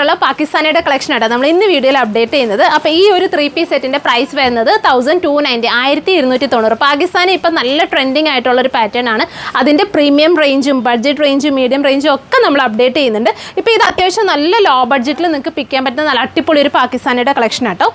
പാകിസ്ഥാനിയുടെ collection ആട്ടോ നമ്മൾ ഇന്ന് വീഡിയോയിൽ അപ്ഡേറ്റ് ചെയ്യുന്നത്. അപ്പോൾ ഈ ഒരു 3 പീസ് സെറ്റിൻ്റെ പ്രൈസ് വരുന്നത് 1290 1290. പാകിസ്ഥാനി ഇപ്പം നല്ല ട്രെൻഡിങ് ആയിട്ടുള്ള ഒരു പാറ്റേൺ ആണ്. അതിൻ്റെ പ്രീമിയം റേഞ്ചും ബഡ്ജറ്റ് റേഞ്ചും മീഡിയം റേഞ്ചും ഒക്കെ നമ്മൾ അപ്ഡേറ്റ് ചെയ്യുന്നുണ്ട്. ഇപ്പോൾ ഇത് അത്യാവശ്യം നല്ല ലോ ബഡ്ജറ്റിൽ നിങ്ങൾക്ക് പിക്ക് ചെയ്യാൻ പറ്റുന്ന നല്ല അടിപൊളി ഒരു പാകിസ്ഥാനിയുടെ കളക്ഷൻ ആട്ടോ.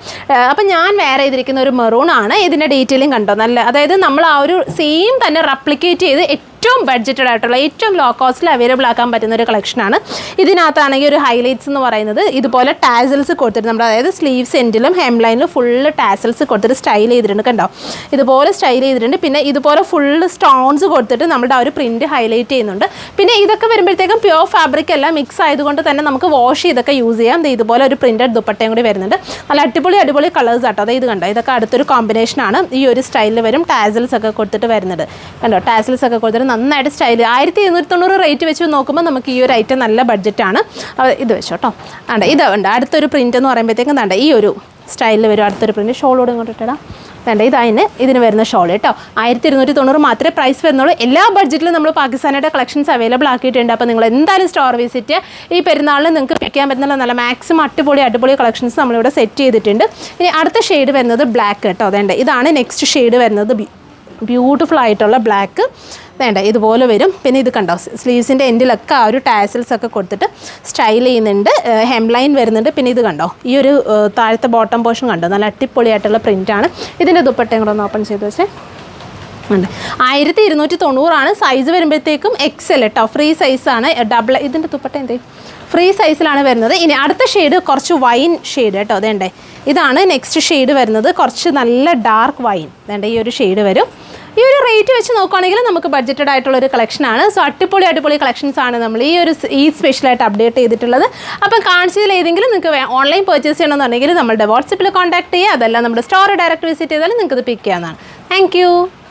അപ്പോൾ ഞാൻ വേറെ ചെയ്തിരിക്കുന്ന ഒരു മെറൂൺ ആണ്. ഇതിൻ്റെ ഡീറ്റെയിലും കണ്ടോ നല്ല, അതായത് നമ്മൾ ആ ഒരു സെയിം തന്നെ റെപ്ലിക്കേറ്റ് ചെയ്ത് ഏറ്റവും ബഡ്ജറ്റഡ് ആയിട്ടുള്ള ഏറ്റവും ലോ കോസ്റ്റിൽ അവൈലബിൾ ആക്കാൻ പറ്റുന്ന ഒരു കളക്ഷനാണ്. ഇതിനകത്താണെങ്കിൽ ഒരു ഹൈലൈറ്റ്സ് എന്ന് പറയുന്നത് ഇതുപോലെ ടാസൽസ് കൊടുത്തിട്ട് നമ്മൾ, അതായത് സ്ലീവ്സ് എൻഡിലും ഹെം ലൈനിലും ഫുള്ള് ടാസൽസ് കൊടുത്തിട്ട് സ്റ്റൈൽ ചെയ്തിട്ടുണ്ട്. കണ്ടോ ഇതുപോലെ സ്റ്റൈൽ ചെയ്തിട്ടുണ്ട്. പിന്നെ ഇതുപോലെ ഫുള്ള് സ്റ്റോൺസ് കൊടുത്തിട്ട് നമ്മുടെ ആ ഒരു പ്രിൻറ്റ് ഹൈലൈറ്റ് ചെയ്യുന്നുണ്ട്. പിന്നെ ഇതൊക്കെ വരുമ്പോഴത്തേക്കും പ്യുവർ ഫാബ്രിക് എല്ലാം മിക്സ് ആയതുകൊണ്ട് തന്നെ നമുക്ക് വാഷ് ചെയ്തൊക്കെ യൂസ് ചെയ്യാം. ഇതുപോലെ ഒരു പ്രിൻറ്റഡ് ദുപ്പട്ടയും കൂടി വരുന്നുണ്ട്. നല്ല അടിപൊളി കളേഴ്സ് ആട്ടോ. അതായത് ഇത് കണ്ടോ, ഇതൊക്കെ അടുത്തൊരു കോമ്പിനേഷനാണ്. ഈ ഒരു സ്റ്റൈലിൽ വരും. ടാസൽസ് ഒക്കെ കൊടുത്തിട്ട് വരുന്നുണ്ട്. കണ്ടോ ടാസൽസ് ഒക്കെ കൊടുത്തിട്ട് നന്നായിട്ട് സ്റ്റൈൽ. 1290 റേറ്റ് വെച്ച് നോക്കുമ്പോൾ നമുക്ക് ഈ ഒരു ഐറ്റം നല്ല ബഡ്ജറ്റാണ്. ഇത് വെച്ചോ കേട്ടോ. ആണ്ട് ഇത് ഉണ്ട് അടുത്തൊരു പ്രിൻ്റ് എന്ന് പറയുമ്പോഴത്തേക്കും വേണ്ട ഈ ഒരു സ്റ്റൈലിൽ വരും അടുത്തൊരു പ്രിൻറ്റ്. ഷോളോട് ഇങ്ങോട്ട് ഇട്ടാ വേണ്ട, ഇതിന് വരുന്ന ഷോൾ കേട്ടോ. 1290 മാത്രമേ പ്രൈസ് വരുന്നുള്ളൂ. എല്ലാ ബഡ്ജറ്റിലും നമ്മൾ പാകിസ്ഥാനിയുടെ കളക്ഷൻസ് അവൈലബിൾ ആക്കിയിട്ടുണ്ട്. അപ്പോൾ നിങ്ങൾ എന്തായാലും സ്റ്റോർ വിസിറ്റ് ഈ പെരുന്നാളിന് നിങ്ങൾക്ക് പിക്ക് ചെയ്യാൻ പറ്റുന്ന നല്ല മാക്സിമം അടിപൊളി കളക്ഷൻസ് നമ്മളിവിടെ സെറ്റ് ചെയ്തിട്ടുണ്ട്. ഇനി അടുത്ത ഷെയ്ഡ് വരുന്നത് ബ്ലാക്ക് കേട്ടോ. അതേണ്ട ഇതാണ് നെക്സ്റ്റ് ഷെയ്ഡ് വരുന്നത്. ബ്യൂട്ടിഫുൾ ആയിട്ടുള്ള ബ്ലാക്ക് വേണ്ട ഇതുപോലെ വരും. പിന്നെ ഇത് കണ്ടോ സ്ലീവ്സിൻ്റെ എൻഡിലൊക്കെ ആ ഒരു ടാസൽസ് ഒക്കെ കൊടുത്തിട്ട് സ്റ്റൈൽ ചെയ്യുന്നുണ്ട്. ഹെം ലൈൻ വരുന്നുണ്ട്. പിന്നെ ഇത് കണ്ടോ ഈ ഒരു താഴത്തെ ബോട്ടം പോർഷൻ കണ്ടോ നല്ല അടിപൊളിയായിട്ടുള്ള പ്രിൻ്റാണ്. ഇതിൻ്റെ ദുപ്പട്ടയും കൂടെ ഒന്ന് ഓപ്പൺ ചെയ്ത് വെച്ചേ. ഉണ്ട് 1290 സൈസ് വരുമ്പോഴത്തേക്കും XL കേട്ടോ. ഫ്രീ സൈസാണ്. ഡബിൾ ഇതിൻ്റെ ദുപ്പട്ട എന്തേ ഫ്രീ സൈസിലാണ് വരുന്നത്. ഇനി അടുത്ത ഷെയ്ഡ് കുറച്ച് വൈൻ ഷെയ്ഡ് കേട്ടോ. അതേണ്ടേ ഇതാണ് നെക്സ്റ്റ് ഷെയ്ഡ് വരുന്നത്. കുറച്ച് നല്ല ഡാർക്ക് വൈൻ വേണ്ട ഈ ഒരു ഷെയ്ഡ് വരും. ഈ ഒരു റേറ്റ് വെച്ച് നോക്കുകയാണെങ്കിൽ നമുക്ക് ബഡ്ജറ്റഡ് ആയിട്ടുള്ളൊരു കളക്ഷനാണ്. സോ അടിപൊളി കളക്ഷൻസ് ആണ് നമ്മൾ ഈ സ്പെഷ്യലായിട്ട് അപ്ഡേറ്റ് ചെയ്തിട്ടുള്ളത്. അപ്പം കാണിച്ചതിൽ ഏതെങ്കിലും നിങ്ങൾക്ക് ഓൺലൈൻ പർച്ചേസ് ചെയ്യണമെന്നുണ്ടെങ്കിൽ നമ്മുടെ വാട്സപ്പിൽ കോൺടാക്ട് ചെയ്യുക. അതല്ല നമ്മുടെ സ്റ്റോർ ഡയറക്റ്റ് വിസിറ്റ് ചെയ്താലും നിങ്ങൾക്ക് ഇത് പിക്ക് ചെയ്യാവുന്നതാണ്. താങ്ക്